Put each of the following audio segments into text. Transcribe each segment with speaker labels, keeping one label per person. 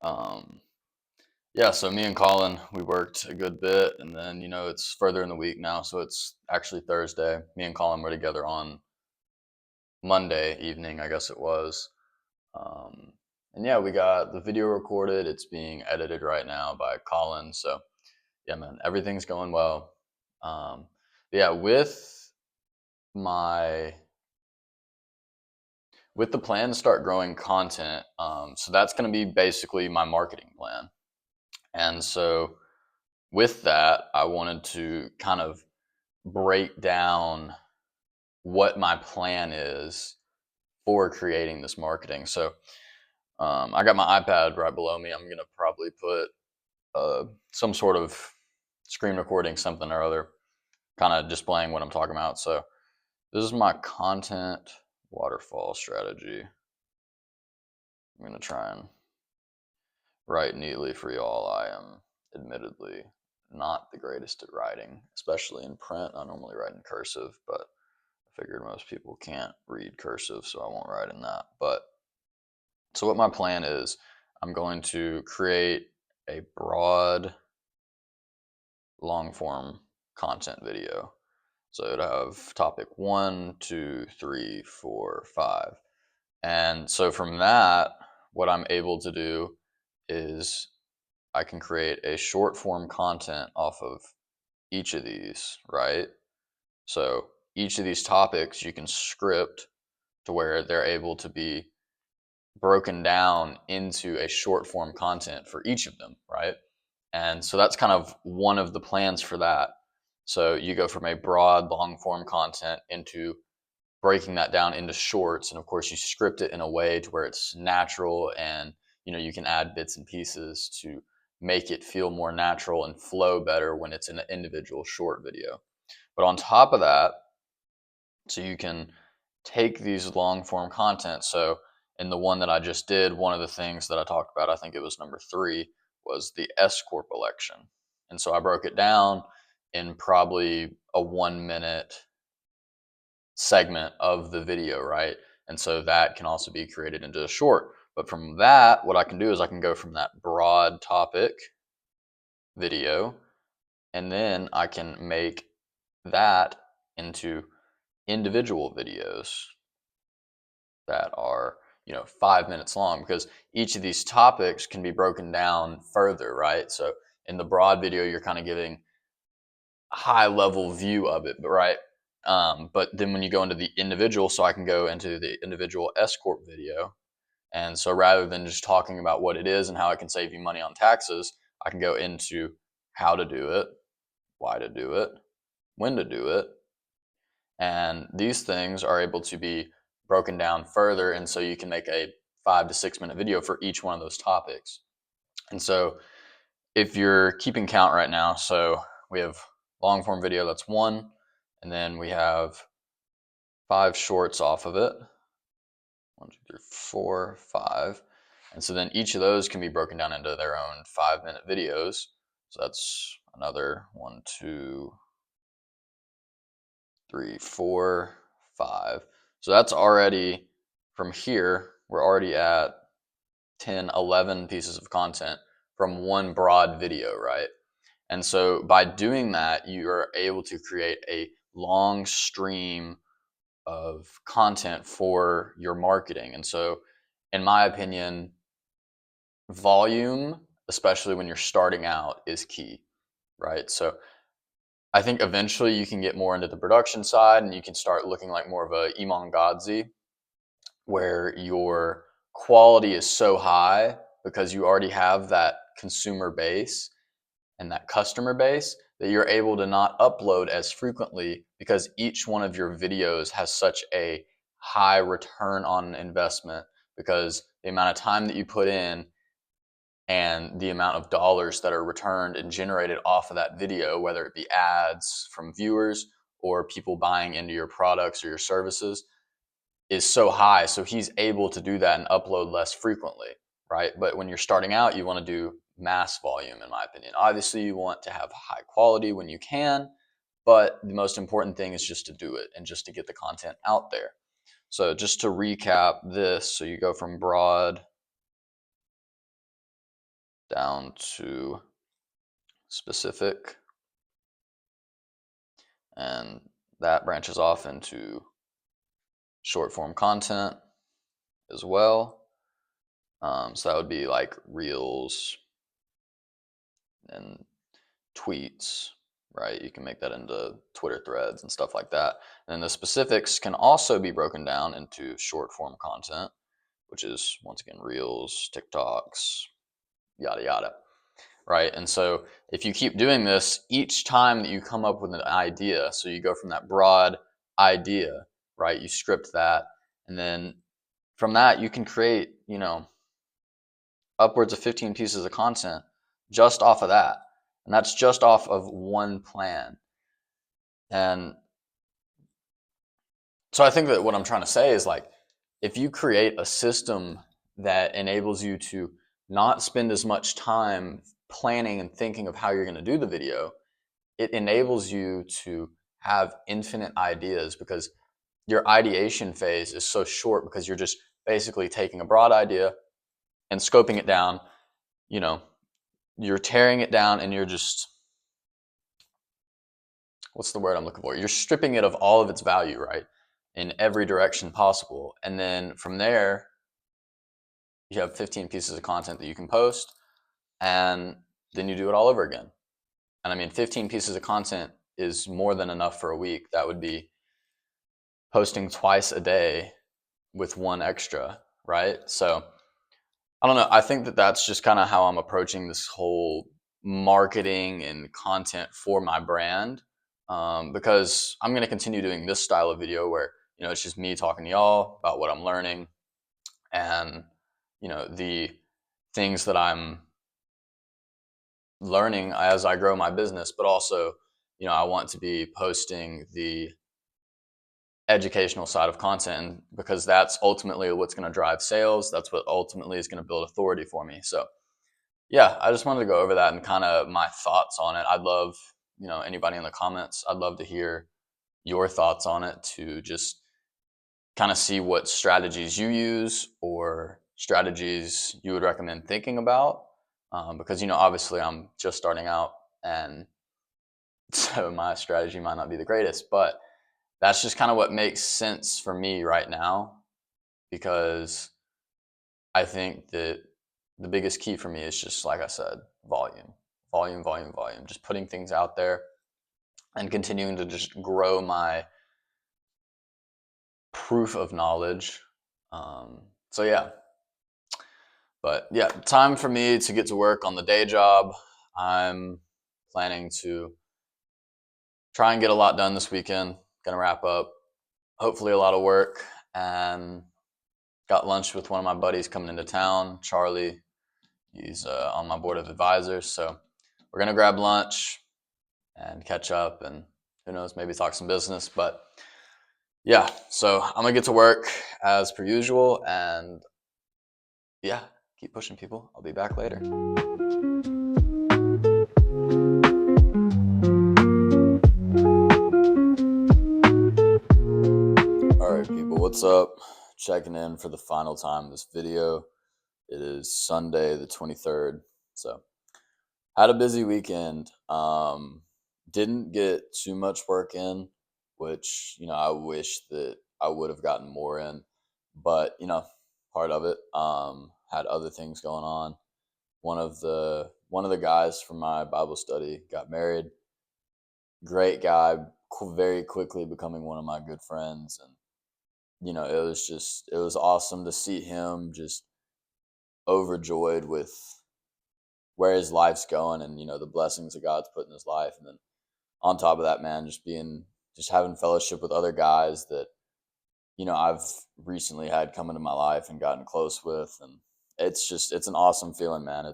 Speaker 1: Um, yeah, so me and Colin, we worked a good bit, and then it's further in the week now, so it's actually Thursday. Me and Colin were together on Monday evening, I guess it was. Um, and yeah, we got the video recorded. It's being edited right now by Colin. So yeah, man, everything's going well. Um, yeah, my with the plan to start growing content, so that's going to be basically my marketing plan. And so with that, I wanted to kind of break down what my plan is for creating this marketing. So I got my iPad right below me. I'm going to probably put some sort of screen recording, something or other, kind of displaying what I'm talking about. So this is my content waterfall strategy. I'm going to try and write neatly for y'all. I am admittedly not the greatest at writing, especially in print. I normally write in cursive, but I figured most people can't read cursive, so I won't write in that. But so what my plan is, I'm going to create a broad, long form content video. So it'll have topic 1, 2, 3, 4, 5. And so from that, what I'm able to do is I can create a short form content off of each of these, right? So each of these topics you can script to where they're able to be broken down into a short form content for each of them, right? And so that's kind of one of the plans for that. So you go from a broad, long form content into breaking that down into shorts. And of course, you script it in a way to where it's natural and you can add bits and pieces to make it feel more natural and flow better when it's in an individual short video. But on top of that, so you can take these long form content. So in the one that I just did, one of the things that I talked about, I think it was number 3, was the S Corp election. And so I broke it down in probably a 1 minute segment of the video, right? And so that can also be created into a short. But from that, what I can do is I can go from that broad topic video, and then I can make that into individual videos that are 5 minutes long, because each of these topics can be broken down further, right? So in the broad video, you're kind of giving a high level view of it, right? But then when you go into the individual, so I can go into the individual S Corp video. And so rather than just talking about what it is and how it can save you money on taxes, I can go into how to do it, why to do it, when to do it. And these things are able to be broken down further. And so you can make a 5 to 6 minute video for each one of those topics. And so if you're keeping count right now, so we have long form video, that's 1. And then we have 5 shorts off of it. 1, 2, 3, 4, 5. And so then each of those can be broken down into their own 5-minute videos. So that's another 1, 2, 3, 4, 5. So that's already, from here, we're already at 10, 11 pieces of content from one broad video, right? And so by doing that, you are able to create a long stream of content for your marketing. And so, in my opinion, volume, especially when you're starting out, is key, right? So I think eventually you can get more into the production side and you can start looking like more of a Iman Godzi, where your quality is so high because you already have that consumer base and that customer base that you're able to not upload as frequently because each one of your videos has such a high return on investment, because the amount of time that you put in and the amount of dollars that are returned and generated off of that video, whether it be ads from viewers or people buying into your products or your services, is so high. So he's able to do that and upload less frequently, right? But when you're starting out, you want to do mass volume, in my opinion. Obviously, you want to have high quality when you can, but the most important thing is just to do it and just to get the content out there. So just to recap this, so you go from broad down to specific, and that branches off into short form content as well. So that would be like reels and tweets, right? You can make that into Twitter threads and stuff like that. And then the specifics can also be broken down into short form content, which is once again reels, TikToks, yada yada, right? And so if you keep doing this, each time that you come up with an idea, so you go from that broad idea, right? You script that, and then from that you can create, upwards of 15 pieces of content just off of that. And that's just off of one plan. And so I think that what I'm trying to say is, like, if you create a system that enables you to not spend as much time planning and thinking of how you're going to do the video, it enables you to have infinite ideas, because your ideation phase is so short, because you're just basically taking a broad idea and scoping it down. You're tearing it down, and you're just, what's the word I'm looking for? You're stripping it of all of its value, right? In every direction possible. And then from there, you have 15 pieces of content that you can post, and then you do it all over again. And I mean, 15 pieces of content is more than enough for a week. That would be posting twice a day with one extra, right? So I don't know. I think that that's just kind of how I'm approaching this whole marketing and content for my brand, because I'm going to continue doing this style of video where, it's just me talking to y'all about what I'm learning, and, the things that I'm learning as I grow my business. But also, I want to be posting the educational side of content, because that's ultimately what's going to drive sales. That's what ultimately is going to build authority for me. So yeah, I just wanted to go over that and kind of my thoughts on it. I'd love, anybody in the comments, I'd love to hear your thoughts on it, to just kind of see what strategies you use or strategies you would recommend thinking about. Because, obviously I'm just starting out, and so my strategy might not be the greatest, but that's just kind of what makes sense for me right now, because I think that the biggest key for me is just, like I said, volume, volume, volume, volume, just putting things out there and continuing to just grow my proof of knowledge. So yeah, but yeah, time for me to get to work on the day job. I'm planning to try and get a lot done this weekend. Gonna wrap up, hopefully a lot of work, and got lunch with one of my buddies coming into town, Charlie. He's on my board of advisors, so we're gonna grab lunch and catch up, and who knows, maybe talk some business. But yeah, so I'm gonna get to work as per usual, and yeah, keep pushing, people. I'll be back later. All right, people, what's up? Checking in for the final time of this video. It is Sunday the 23rd. So had a busy weekend. Didn't get too much work in, which, I wish that I would have gotten more in, but, part of it. Had other things going on. One of the guys from my Bible study got married. Great guy, very quickly becoming one of my good friends. And, it was awesome to see him just overjoyed with where his life's going, and, the blessings that God's put in his life. And then on top of that, man, just having fellowship with other guys that, I've recently had come into my life and gotten close with. And it's an awesome feeling, man.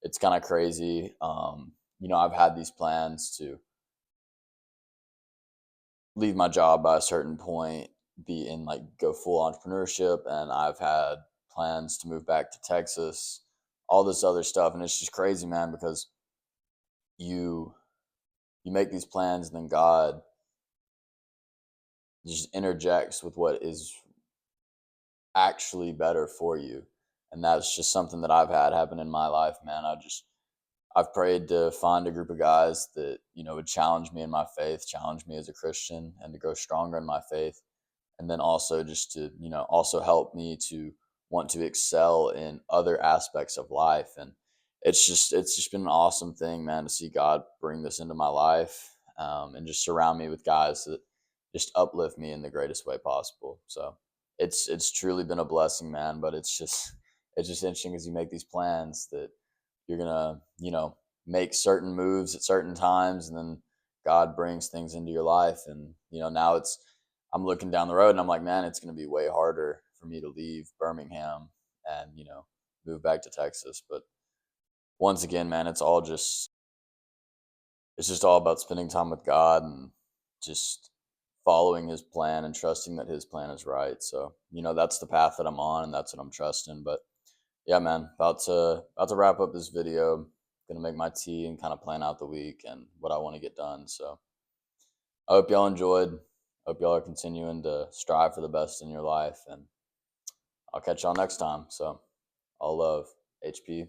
Speaker 1: It's kind of crazy. I've had these plans to leave my job by a certain point, be in, like, go full entrepreneurship. And I've had plans to move back to Texas, all this other stuff. And it's just crazy, man, because you make these plans, and then God just interjects with what is actually better for you. And that's just something that I've had happen in my life, man. I've prayed to find a group of guys that, would challenge me in my faith, challenge me as a Christian, and to grow stronger in my faith. And then also just to, also help me to want to excel in other aspects of life. And it's just been an awesome thing, man, to see God bring this into my life, and just surround me with guys that just uplift me in the greatest way possible. So it's truly been a blessing, man. But it's just interesting as you make these plans that you're gonna, make certain moves at certain times, and then God brings things into your life. And now I'm looking down the road and I'm like, man, it's gonna be way harder for me to leave Birmingham and move back to Texas. But once again, man, it's just all about spending time with God and just following His plan and trusting that His plan is right. So that's the path that I'm on, and that's what I'm trusting. But yeah, man, about to wrap up this video. Gonna make my tea and kind of plan out the week and what I want to get done. So I hope y'all enjoyed. Hope y'all are continuing to strive for the best in your life, and I'll catch y'all next time. So all love, HP.